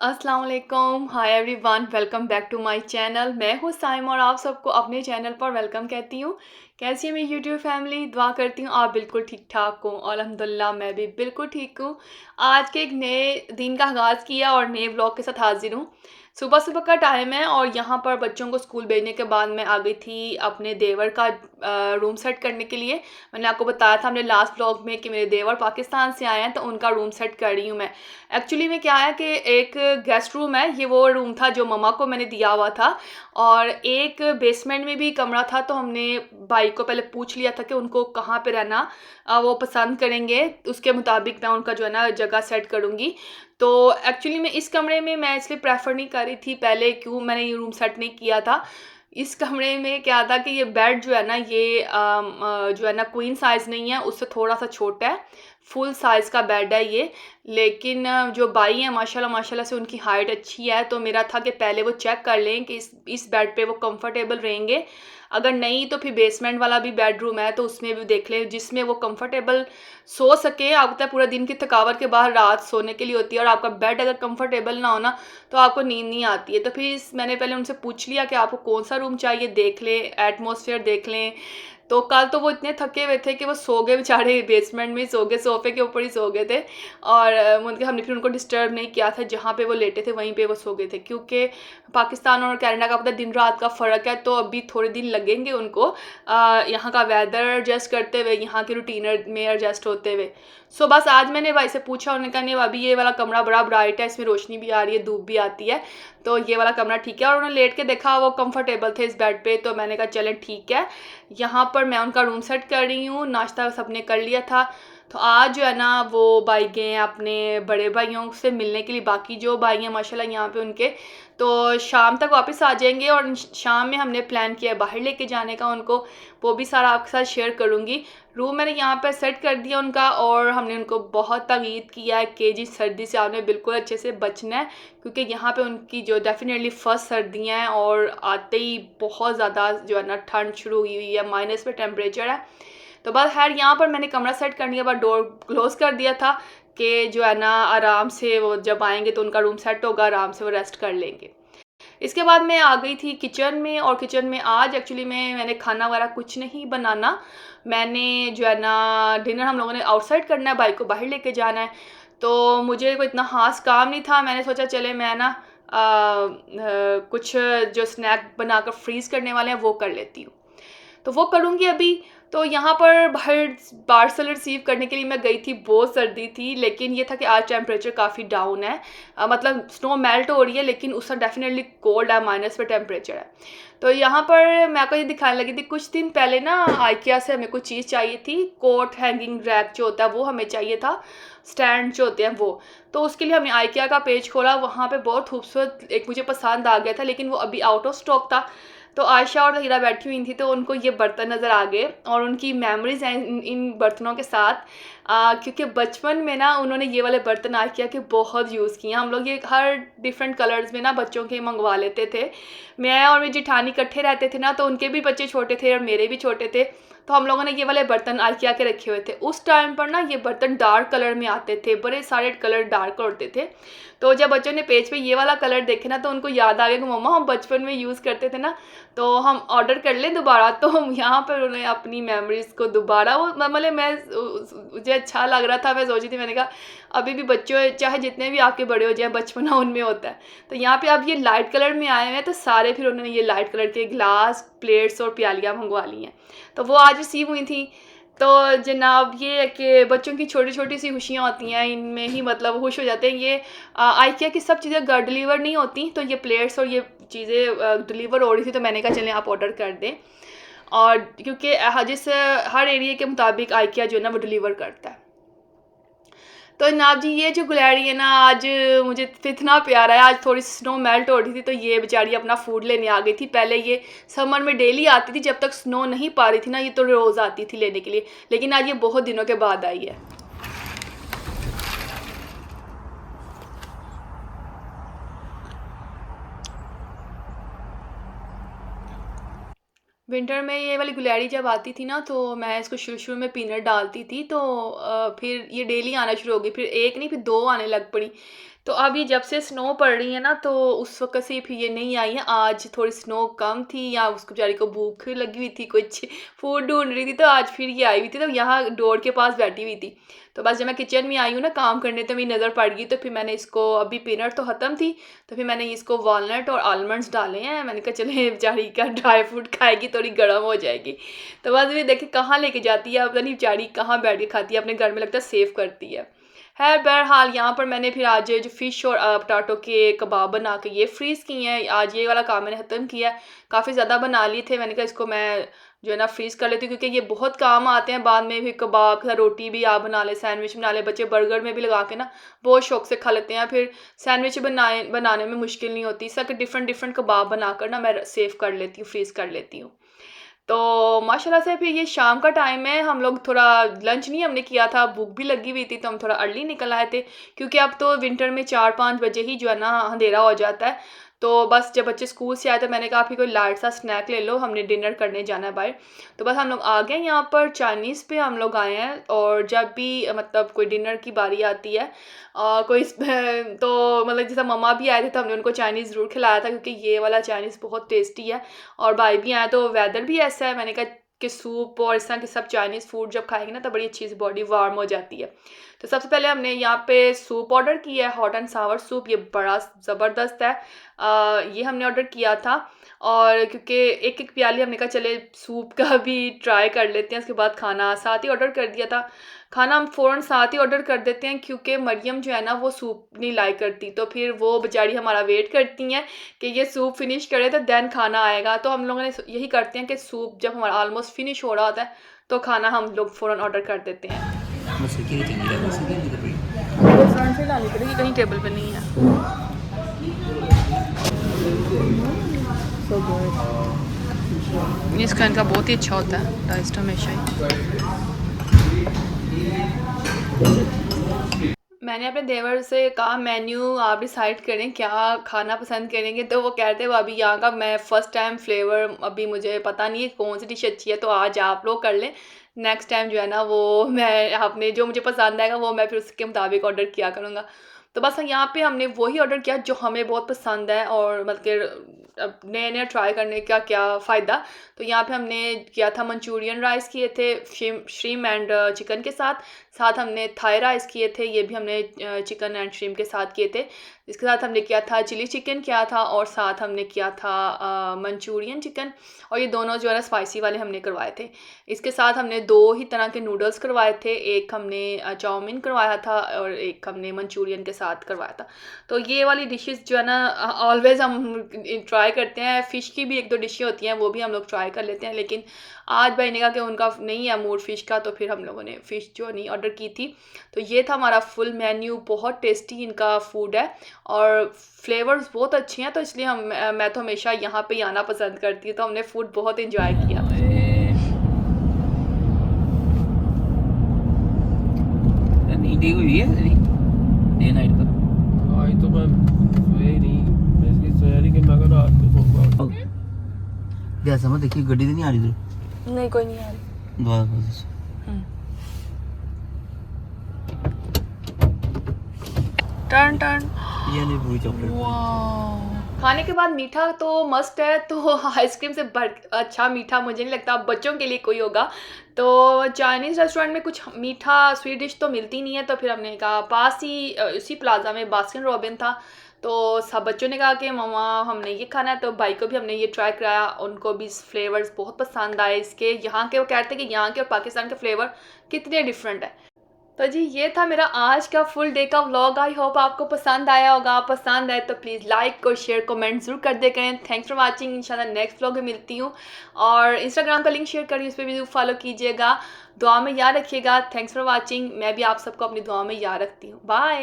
अस्सलाम वालेकुम, hi everyone, welcome back to my channel. मैं हूँ साइम और आप सबको अपने चैनल पर वेलकम कहती हूँ। कैसी है मेरी यूट्यूब फैमिली? दुआ करती हूँ आप बिल्कुल ठीक ठाक हो और अल्हम्दुलिल्लाह मैं भी बिल्कुल ठीक हूँ। आज के एक नए दिन का आगाज़ किया और नए ब्लॉग के साथ हाजिर हूँ। सुबह सुबह का टाइम है और यहाँ पर बच्चों को स्कूल भेजने के बाद मैं आ गई थी अपने देवर का रूम सेट करने के लिए। मैंने आपको बताया था अपने लास्ट ब्लॉग में कि मेरे देवर पाकिस्तान से आए हैं, तो उनका रूम सेट कर रही हूँ मैं। एक्चुअली में क्या है कि एक गेस्ट रूम है, ये वो रूम था जो मम्मा को मैंने दिया हुआ था, और एक बेसमेंट में भी कमरा था। तो हमने भाई को पहले पूछ लिया था कि उनको कहाँ पे रहना वो पसंद करेंगे, उसके मुताबिक मैं उनका जो है ना जगह सेट करूँगी। तो एक्चुअली में इस कमरे में मैं इसलिए प्रेफर नहीं कर रही थी पहले, क्यों मैंने ये रूम सेट नहीं किया था। इस कमरे में क्या था कि ये बेड जो है ना ये जो है ना क्वीन साइज़ नहीं है, उससे थोड़ा सा छोटा है। फुल साइज़ का बेड है ये। लेकिन जो बाई हैं माशाल्लाह माशाल्लाह से उनकी हाइट अच्छी है, तो मेरा था कि पहले वो चेक कर लें कि इस बेड पे वो कंफर्टेबल रहेंगे। अगर नहीं तो फिर बेसमेंट वाला भी बेडरूम है तो उसमें भी देख लें जिसमें वो कंफर्टेबल सो सके। आपको पता है पूरा दिन की थकावट के बाद रात सोने के लिए होती है, और आपका बेड अगर कंफर्टेबल ना हो ना तो आपको नींद नहीं आती है। तो फिर मैंने पहले उनसे पूछ लिया कि आपको कौन सा रूम चाहिए, देख लें, एटमॉस्फेयर देख लें। तो कल तो वो इतने थके हुए थे कि वो सो गए बेचारे, बेसमेंट में ही सो गए, सोफे के ऊपर ही सो गए थे। और उनके हमने फिर उनको डिस्टर्ब नहीं किया था, जहाँ पे वो लेटे थे वहीं पे वो सो गए थे, क्योंकि पाकिस्तान और कनाडा का पता है दिन रात का फ़र्क है। तो अभी थोड़े दिन लगेंगे उनको यहाँ का वेदर एडजस्ट करते हुए, यहाँ के रूटीन में एडजस्ट होते हुए। सो बस आज मैंने भाई से पूछा, उन्होंने कहा नहीं अभी ये वाला कमरा बड़ा ब्राइट है, इसमें रोशनी भी आ रही है, धूप भी आती है, तो ये वाला कमरा ठीक है। और उन्होंने लेट के देखा, वो कंफर्टेबल थे इस बेड पे, तो मैंने कहा चलें ठीक है। यहाँ पर मैं उनका रूम सेट कर रही हूँ, नाश्ता सबने कर लिया था। तो आज जो है ना वो भाई गए हैं अपने बड़े भाइयों से मिलने के लिए, बाकी जो भाई हैं माशाल्लाह यहाँ पे उनके, तो शाम तक वापस आ जाएंगे। और शाम में हमने प्लान किया है बाहर लेके जाने का उनको, वो भी सारा आपके साथ शेयर करूँगी। रूम मैंने यहाँ पर सेट कर दिया उनका, और हमने उनको बहुत ताकीद किया है कि जी सर्दी से आपने बिल्कुल अच्छे से बचना है, क्योंकि यहाँ पे उनकी जो डेफिनेटली फर्स्ट सर्दियाँ हैं, और आते ही बहुत ज़्यादा जो है ना ठंड शुरू हुई हुई है, माइनस पे टेम्परेचर है। तो बस खैर यहाँ पर मैंने कमरा सेट करने के बाद डोर क्लोज़ कर दिया था कि जो है ना आराम से वो जब आएंगे तो उनका रूम सेट होगा, आराम से वो रेस्ट कर लेंगे। इसके बाद मैं आ गई थी किचन में, और किचन में आज एक्चुअली में मैंने खाना वगैरह कुछ नहीं बनाना। मैंने जो है ना डिनर हम लोगों ने आउटसाइड करना है, बाइक को बाहर लेके जाना है, तो मुझे कोई इतना ख़ास काम नहीं था। मैंने सोचा चले मैं ना कुछ जो स्नैक बनाकर फ्रीज़ करने वाले हैं वो कर लेती हूँ, तो वो करूँगी अभी। तो यहाँ पर बाहर पार्सल रिसीव करने के लिए मैं गई थी, बहुत सर्दी थी, लेकिन ये था कि आज टेम्परेचर काफ़ी डाउन है। मतलब स्नो मेल्ट हो रही है, लेकिन उसका डेफिनेटली कोल्ड है, माइनस पे टेम्परेचर है। तो यहाँ पर मैं आपको ये दिखाने लगी थी, कुछ दिन पहले ना आइकिया से हमें कुछ चीज़ चाहिए थी, कोट हैंगिंग रैक जो होता है वो हमें चाहिए था, स्टैंड जो होते हैं वो। तो उसके लिए हमने आइकिया का पेज खोला, वहाँ पे बहुत खूबसूरत एक मुझे पसंद आ गया था, लेकिन वो अभी आउट ऑफ स्टॉक था। तो आयशा और हीरा बैठी हुई थी, तो उनको ये बर्तन नज़र आ गए, और उनकी मेमोरीज़ हैं इन बर्तनों के साथ। क्योंकि बचपन में ना उन्होंने ये वाले बर्तन आइकिया के बहुत यूज़ किए हैं। हम लोग ये हर डिफरेंट कलर्स में ना बच्चों के मंगवा लेते थे। मैं और मेरी जेठानी इकट्ठे रहते थे ना, तो उनके भी बच्चे छोटे थे और मेरे भी छोटे थे, तो हम लोगों ने ये वाले बर्तन आइकिया के रखे हुए थे। उस टाइम पर ना ये बर्तन डार्क कलर में आते थे, बड़े सारे कलर डार्क होते थे। तो जब बच्चों ने पेज पे ये वाला कलर देखे ना, तो उनको याद आ गया कि मम्मा हम बचपन में यूज़ करते थे ना, तो हम ऑर्डर कर लें दोबारा। तो हम यहाँ पर उन्हें अपनी मेमोरीज़ को दोबारा वो मतलब मुझे अच्छा लग रहा था, मैं सोची थी, मैंने कहा अभी भी बच्चों चाहे जितने भी आपके बड़े हो जाए, बचपना उनमें होता है। तो यहाँ पे अब ये लाइट कलर में आए हुए हैं, तो सारे फिर उन्होंने ये लाइट कलर के ग्लास, प्लेट्स और प्यालियाँ मंगवा ली हैं, तो वो आज रिसीव हुई थी। तो जनाब ये है कि बच्चों की छोटी छोटी सी खुशियाँ होती हैं, इनमें ही मतलब खुश हो जाते हैं। ये आइकिया की सब चीज़ें घर डिलीवर नहीं होती, तो ये प्लेट्स और ये चीज़ें डिलीवर हो रही थी, तो मैंने कहा चलें आप ऑर्डर कर दें। और क्योंकि जिस हर एरिया के मुताबिक आइकिया जो है ना वो डिलीवर करता है। तो जनाब जी ये जो गुलैड़ी है ना, आज मुझे इतना प्यारा है। आज थोड़ी सी स्नो मेल्ट हो रही थी, तो ये बेचारी अपना फूड लेने आ गई थी। पहले ये समर में डेली आती थी, जब तक स्नो नहीं पा रही थी ना, ये तो रोज़ आती थी लेने के लिए, लेकिन आज ये बहुत दिनों के बाद आई है। विंटर में ये वाली गुलैड़ी जब आती थी ना, तो मैं इसको शुरू शुरू में पीनट डालती थी, तो फिर ये डेली आना शुरू हो गई, फिर एक नहीं फिर दो आने लग पड़ी। तो अभी जब से स्नो पड़ रही है ना, तो उस वक़्त से फिर ये नहीं आई है। आज थोड़ी स्नो कम थी या उसको बेचारी को भूख लगी हुई थी, कुछ फूड ढूँढ रही थी, तो आज फिर ये आई हुई थी, तो यहाँ डोर के पास बैठी हुई थी। तो बस जब मैं किचन में आई हूँ ना काम करने, तो मेरी नज़र पड़ गई, तो फिर मैंने इसको, अभी पीनट तो ख़त्म थी, तो फिर मैंने इसको वॉलनट और आलमंड्स डाले हैं। मैंने कहा चले बेचारी का ड्राई फ्रूट खाएगी, थोड़ी गर्म हो जाएगी। तो बस भी देखिए कहाँ लेके जाती है, पता नहीं बेचारी कहाँ बैठ के खाती है, अपने घर में लगता है सेव करती है। है बहरहाल, यहाँ पर मैंने फिर आज जो फ़िश और पोटैटो के कबाब बना के ये फ्रीज़ किए हैं। आज ये वाला काम मैंने ख़त्म किया है। काफ़ी ज़्यादा बना लिए थे, मैंने कहा इसको मैं जो है ना फ्रीज़ कर लेती हूँ, क्योंकि ये बहुत काम आते हैं बाद में भी। कबाब के साथ रोटी भी आप बना लें, सैंडविच बना लें, बच्चे बर्गर में भी लगा के ना बहुत शौक से खा लेते हैं। फिर सैंडविच बनाने में मुश्किल नहीं होती। इस तरह के डिफ़रेंट डिफ़रेंट कबाब बनाकर ना मैं सेव कर लेती हूँ, फ्रीज़ कर लेती हूँ। तो माशाल्लाह से फिर ये शाम का टाइम है, हम लोग थोड़ा लंच नहीं हमने किया था, भूख भी लगी हुई थी, तो हम थोड़ा अर्ली निकल आए थे, क्योंकि अब तो विंटर में 4-5 बजे ही जो है ना अंधेरा हो जाता है। तो बस जब बच्चे स्कूल से आए, तो मैंने कहा फिर कोई लाइट सा स्नैक ले लो, हमने डिनर करने जाना है बाहर। तो बस हम लोग आ गए यहाँ पर, चाइनीज़ पे हम लोग आए हैं। और जब भी मतलब कोई डिनर की बारी आती है, कोई तो मतलब जैसे मम्मा भी आए थे, तो हमने उनको चाइनीज़ ज़रूर खिलाया था, क्योंकि ये वाला चाइनीज़ बहुत टेस्टी है। और भाई भी आए, तो वेदर भी ऐसा है, मैंने कहा कि सूप और इस तरह के सब चाइनीज़ फूड जब खाएंगे ना, तो बड़ी अच्छी सी बॉडी वार्म हो जाती है। तो सबसे पहले हमने यहाँ पे सूप ऑर्डर किया है, हॉट एंड सावर सूप। ये बड़ा ज़बरदस्त है। ये हमने ऑर्डर किया था, और क्योंकि एक एक प्याली हमने कहा चले सूप का भी ट्राई कर लेते हैं, उसके बाद खाना साथ ही ऑर्डर कर दिया था। खाना हम फ़ौरन साथ ही ऑर्डर कर देते हैं, क्योंकि मरियम जो है ना वो सूप नहीं लाइक करती, तो फिर वो बेचारी हमारा वेट करती हैं कि ये सूप फिनिश करे तो देन खाना आएगा। तो हम लोगों ने यही करते हैं कि सूप जब हमारा ऑलमोस्ट फिनिश हो रहा होता है, तो खाना हम लोग फ़ौरन ऑर्डर कर देते हैं। वो फ्रंट से डालनी पड़ेगी, कहीं टेबल पे नहीं है। इसका इनका बहुत ही अच्छा होता है टेस्ट हमेशा ही। मैंने अपने देवर से कहा मेन्यू आप डिसाइड करें क्या खाना पसंद करेंगे, तो वो कहते हैं अभी यहाँ का मैं फ़र्स्ट टाइम फ्लेवर, अभी मुझे पता नहीं है कौन सी डिश अच्छी है, तो आज आप लोग कर लें। नेक्स्ट टाइम जो है ना वो मैं आपने जो मुझे पसंद आएगा वो मैं फिर उसके मुताबिक ऑर्डर किया करूँगा। तो बस यहाँ पे हमने वही ऑर्डर किया जो हमें बहुत पसंद है, और मतलब अब नए नए ट्राई करने का क्या फ़ायदा। तो यहाँ पे हमने किया था मंचूरियन राइस किए थे श्रीम एंड चिकन के साथ। साथ हमने थाई राइस किए थे, ये भी हमने चिकन एंड श्रीम के साथ किए थे। इसके साथ हमने किया था चिली चिकन किया था, और साथ हमने किया था मंचूरियन चिकन। और ये दोनों जो है ना स्पाइसी वाले हमने करवाए थे। इसके साथ हमने 2 ही तरह के नूडल्स करवाए थे, एक हमने चाउमीन करवाया था, और एक हमने मंचूरियन के साथ करवाया था। तो ये वाली डिशेस जो है ना ऑलवेज़ हम ट्राई करते हैं। फ़िश की भी 1-2 डिशें होती हैं, वो भी हम लोग ट्राई कर लेते हैं, लेकिन आज भाई ने कहा कि उनका नहीं है मूड फ़िश का, तो फिर हम लोगों ने फ़िश जो नहीं ऑर्डर की थी। तो ये था हमारा फुल मेन्यू। बहुत टेस्टी इनका फूड है, और फ्लेवर्स बहुत अच्छे हैं, तो इसलिए मैं तो हमेशा यहाँ पे ही आना पसंद करती हूँ। तो हमने फूड बहुत एंजॉय किया। नींद हुई है तेरी डे नाइट का? आज तो मैं सोया ही नहीं, मैं इसलिए सोया नहीं कि मैं अगर रात को सोऊंगा। जैसा मैं देखिए गड्डी तो नहीं आ रही इधर? नहीं, कोई नहीं आ रही। बस टर्न टर्न। ये नहीं पूरी चॉकलेट। वाह, खाने के बाद मीठा तो मस्ट है, तो आइसक्रीम से बढ़ अच्छा मीठा मुझे नहीं लगता बच्चों के लिए कोई होगा। तो चाइनीज़ रेस्टोरेंट में कुछ मीठा स्वीट डिश तो मिलती नहीं है, तो फिर हमने कहा पास ही उसी प्लाजा में बास्किन रॉबिन था, तो सब बच्चों ने कहा कि मम्मा हमने ये खाना है, तो भाई को भी हमने ये ट्राई कराया। उनको भी फ्लेवर्स बहुत पसंद आए इसके। यहाँ के वो कहते हैं कि यहाँ के और पाकिस्तान के फ्लेवर कितने डिफरेंट है। तो जी ये था मेरा आज का फुल डे का व्लॉग। आई होप आपको पसंद आया होगा। पसंद आए तो प्लीज़ लाइक और शेयर कमेंट ज़रूर कर दे करें। Thanks for watching. इंशाल्लाह नेक्स्ट व्लॉग में मिलती हूँ, और इंस्टाग्राम का लिंक शेयर करिए, उस पर भी फॉलो कीजिएगा। दुआ में याद रखिएगा। Thanks for watching. मैं भी आप सबको अपनी दुआ में याद रखती हूँ। बाय।